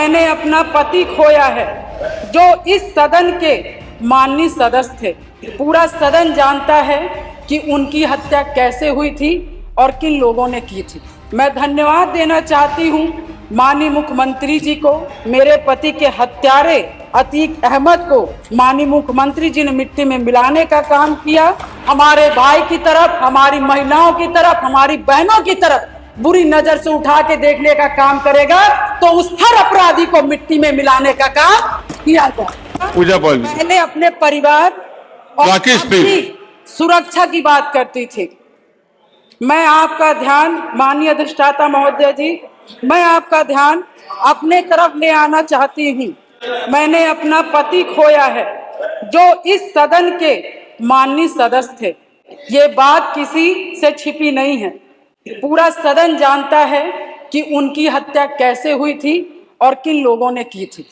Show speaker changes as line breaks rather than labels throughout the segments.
मैंने अपना पति खोया है, जो इस सदन के माननीय सदस्य थे। पूरा सदन जानता है कि उनकी हत्या कैसे हुई थी और किन लोगों ने की थी। मैं धन्यवाद देना चाहती हूँ माननीय मुख्यमंत्री जी को, मेरे पति के हत्यारे अतीक अहमद को माननीय मुख्यमंत्री जी ने मिट्टी में मिलाने का काम किया। हमारे भाई की तरफ, हमारी महिलाओं की तरफ, हमारी बहनों की तरफ बुरी नजर से उठा के देखने का काम करेगा तो उस हर अपराधी को मिट्टी में मिलाने का काम किया जाए।
पूजा पॉल
पहले अपने परिवार और अपनी सुरक्षा की बात करती थी। मैं आपका ध्यान, माननीय अधिष्ठाता महोदय जी, मैं आपका ध्यान अपने तरफ ले आना चाहती हूँ। मैंने अपना पति खोया है, जो इस सदन के माननीय सदस्य थे। ये बात किसी से छिपी नहीं है। पूरा सदन जानता है कि उनकी हत्या कैसे हुई थी और किन लोगों ने की थी।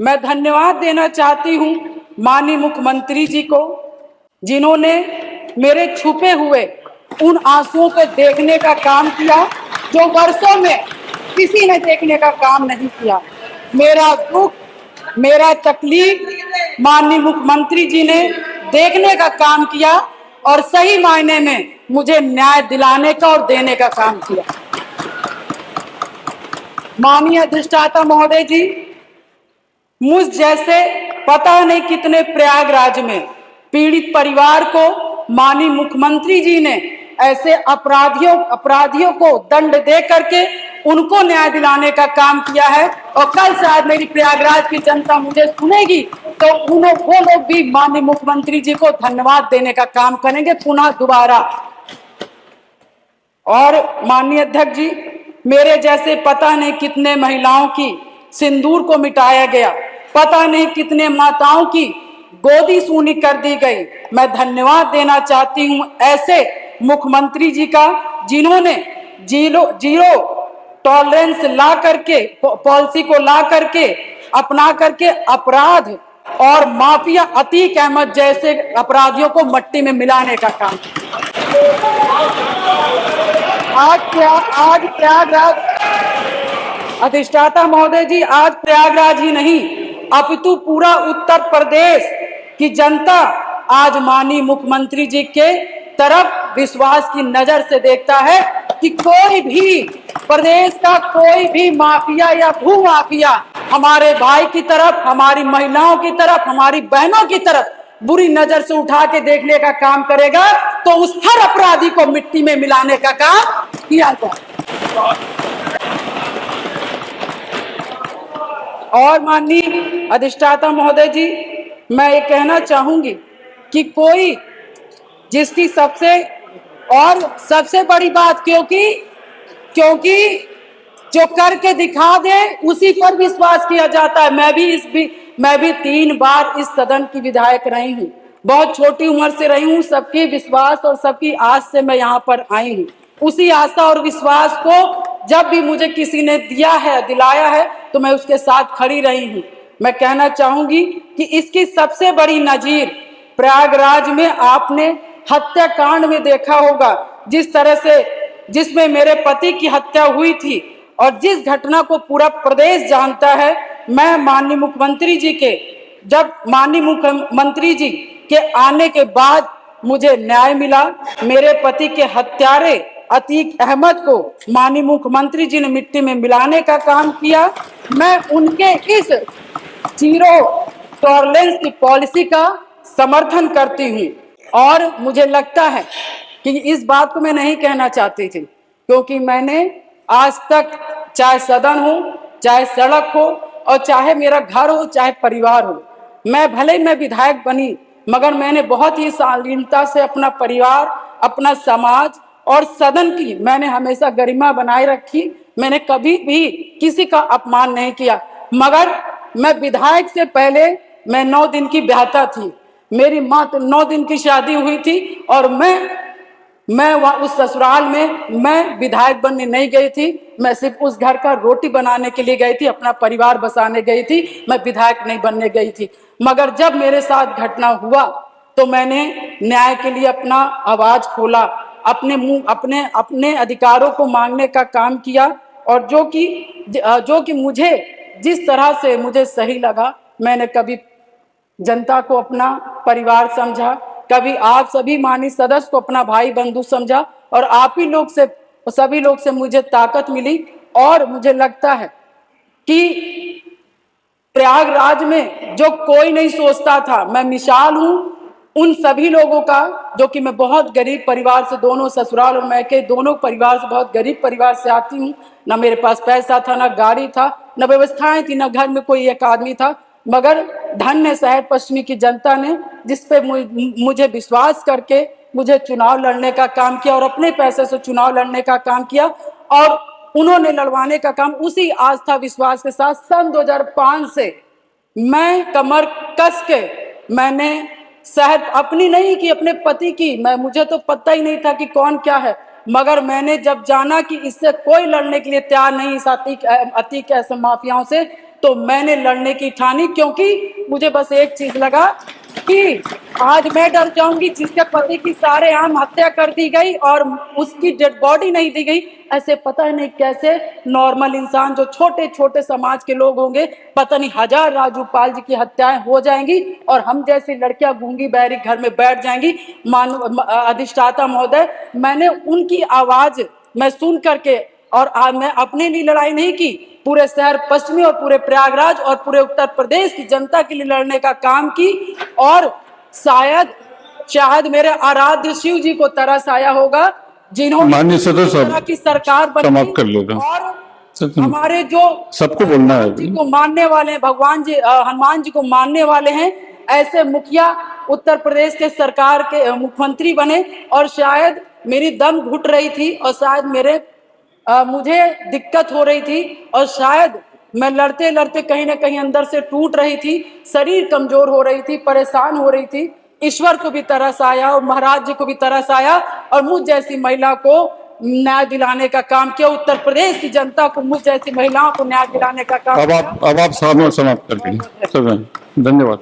मैं धन्यवाद देना चाहती हूँ माननीय मुख्यमंत्री जी को, जिन्होंने मेरे छुपे हुए उन आंसुओं को देखने का काम किया जो वर्षों में किसी ने देखने का काम नहीं किया। मेरा दुख, मेरा तकलीफ माननीय मुख्यमंत्री जी ने देखने का काम किया और सही मायने में मुझे न्याय दिलाने का और देने का काम किया। माननीय अधिष्ठाता महोदय जी, मुझ जैसे पता नहीं कितने प्रयागराज में पीड़ित परिवार को माननीय मुख्यमंत्री जी ने ऐसे अपराधियों को दंड दे करके उनको न्याय दिलाने का काम किया है। और कल शायद मेरी प्रयागराज की जनता मुझे सुनेगी तो वो लोग भी माननीय मुख्यमंत्री जी को धन्यवाद देने का काम करेंगे पुनः दोबारा। और माननीय अध्यक्ष जी, मेरे जैसे पता नहीं कितने महिलाओं की सिंदूर को मिटाया गया, पता नहीं कितने माताओं की गोदी सूनी कर दी गई। मैं धन्यवाद देना चाहती हूं ऐसे मुख्यमंत्री जी का, जिन्होंने जीरो टॉलरेंस ला करके, पॉलिसी को ला करके, अपना करके अपराध और माफिया अतीक अहमद जैसे अपराधियों को मट्टी में मिलाने का काम। आज प्रयागराज, अधिष्ठाता महोदय जी, आज प्रयागराज ही नहीं अपितु पूरा उत्तर प्रदेश की जनता आज माननीय मुख्यमंत्री जी के तरफ विश्वास की नजर से देखता है कि कोई भी प्रदेश का कोई भी माफिया या भू माफिया हमारे भाई की तरफ, हमारी महिलाओं की तरफ, हमारी बहनों की तरफ बुरी नजर से उठा के देखने का काम करेगा तो उस हर अपराधी को मिट्टी में मिलाने का काम किया जाए। और माननीय अधिष्ठाता महोदय जी, मैं ये कहना चाहूंगी कि कोई जिसकी सबसे बड़ी बात, क्योंकि जो करके दिखा दे उसी पर विश्वास किया जाता है। मैं भी 3 बार इस सदन की विधायक रही हूँ, बहुत छोटी उम्र से रही हूँ। सबकी विश्वास और सबकी आस से मैं यहाँ पर आई हूँ। उसी आशा और विश्वास को जब भी मुझे किसी ने दिलाया है तो मैं उसके साथ खड़ी रही हूँ। मैं कहना चाहूंगी कि इसकी सबसे बड़ी नजीर प्रयागराज में आपने हत्याकांड में देखा होगा, जिस तरह से जिसमें मेरे पति की हत्या हुई थी और जिस घटना को पूरा प्रदेश जानता है। मैं माननीय मुख्यमंत्री जी के आने के बाद मुझे न्याय मिला। मेरे पति के हत्यारे अतीक अहमद को माननीय मुख्यमंत्री जी ने मिट्टी में मिलाने का काम किया। मैं उनके इस जीरो टॉलरेंस की पॉलिसी का समर्थन करती हूँ और मुझे लगता है कि इस बात को मैं नहीं कहना चाहती थी, क्योंकि मैंने आज तक चाहे सदन हो, चाहे सड़क हो और चाहे मेरा घर हो, चाहे परिवार हो, मैं विधायक बनी मगर मैंने बहुत ही शालीनता से अपना परिवार, अपना समाज और सदन की मैंने हमेशा गरिमा बनाए रखी। मैंने कभी भी किसी का अपमान नहीं किया। मगर मैं विधायक से पहले मैं 9 दिन की ब्याहता थी। मेरी माँ 9 दिन की शादी हुई थी और मैं वहाँ उस ससुराल में मैं विधायक बनने नहीं गई थी। मैं सिर्फ उस घर का रोटी बनाने के लिए गई थी, अपना परिवार बसाने गई थी। मैं विधायक नहीं बनने गई थी। मगर जब मेरे साथ घटना हुआ तो मैंने न्याय के लिए अपना आवाज खोला, अपने अधिकारों को मांगने का काम किया और जो कि मुझे जिस तरह से मुझे सही लगा, मैंने कभी जनता को अपना परिवार समझा, कभी आप सभी माननीय सदस्य को अपना भाई बंधु समझा, और आप ही लोग से, सभी लोग से मुझे ताकत मिली। और मुझे लगता है कि प्रयागराज में जो कोई नहीं सोचता था, मैं मिसाल हूं उन सभी लोगों का, जो कि मैं बहुत गरीब परिवार से, दोनों ससुराल और मैके दोनों परिवार से, बहुत गरीब परिवार से आती हूँ। ना मेरे पास पैसा था, ना गाड़ी था, ना व्यवस्थाएं थी, ना घर में कोई एक आदमी था, मगर धन्य शहर पश्चिमी की जनता ने, जिस पे मुझे विश्वास करके मुझे चुनाव लड़ने का काम किया और अपने पैसे से चुनाव लड़ने का काम किया। और उन्होंने लड़वाने का काम उसी आस्था विश्वास के साथ सन 2005 से मैं कमर कस के, मैंने शहर अपनी नहीं की, अपने पति की, मुझे तो पता ही नहीं था कि कौन क्या है, मगर मैंने जब जाना कि इससे कोई लड़ने के लिए तैयार नहीं, इस अतीक ऐसे माफियाओं से, तो मैंने लड़ने की ठानी। क्योंकि मुझे बस एक चीज लगा कि आज मैं डर जाऊंगी, जिसके पति की सारे आम हत्या कर दी गई और उसकी डेड बॉडी नहीं दी गई, ऐसे पता नहीं कैसे नॉर्मल इंसान, जो छोटे छोटे समाज के लोग होंगे, पता नहीं हजार राजू पाल जी की हत्याएं हो जाएंगी और हम जैसी लड़कियां गूंगी बहरी घर में बैठ जाएंगी। अधिष्ठाता महोदय, मैंने उनकी आवाज मैं सुन करके, और मैं अपने लिए लड़ाई नहीं की, पूरे शहर पश्चिमी और पूरे प्रयागराज और पूरे उत्तर प्रदेश की जनता के लिए लड़ने का काम की। और शायद मेरे आराध्य शिव जी को तरस आया होगा, जिन्होंने
माननीय सदस्य
की सरकार
समाप्त कर लेगा।
और हमारे जो
सबको बोलना है
जी को मानने वाले हैं, भगवान जी हनुमान जी को मानने वाले हैं, ऐसे मुखिया उत्तर प्रदेश के सरकार के मुख्यमंत्री बने। और शायद मेरी दम घुट रही थी, और शायद मुझे दिक्कत हो रही थी, और शायद मैं लड़ते लड़ते कहीं ना कहीं अंदर से टूट रही थी, शरीर कमजोर हो रही थी, परेशान हो रही थी। ईश्वर को भी तरस आया और महाराज जी को भी तरस आया, और मुझ जैसी महिला को न्याय दिलाने का काम किया, उत्तर प्रदेश की जनता को, मुझ जैसी महिलाओं को न्याय दिलाने का काम किया।
अब आप समाप्त कर दीजिए। धन्यवाद।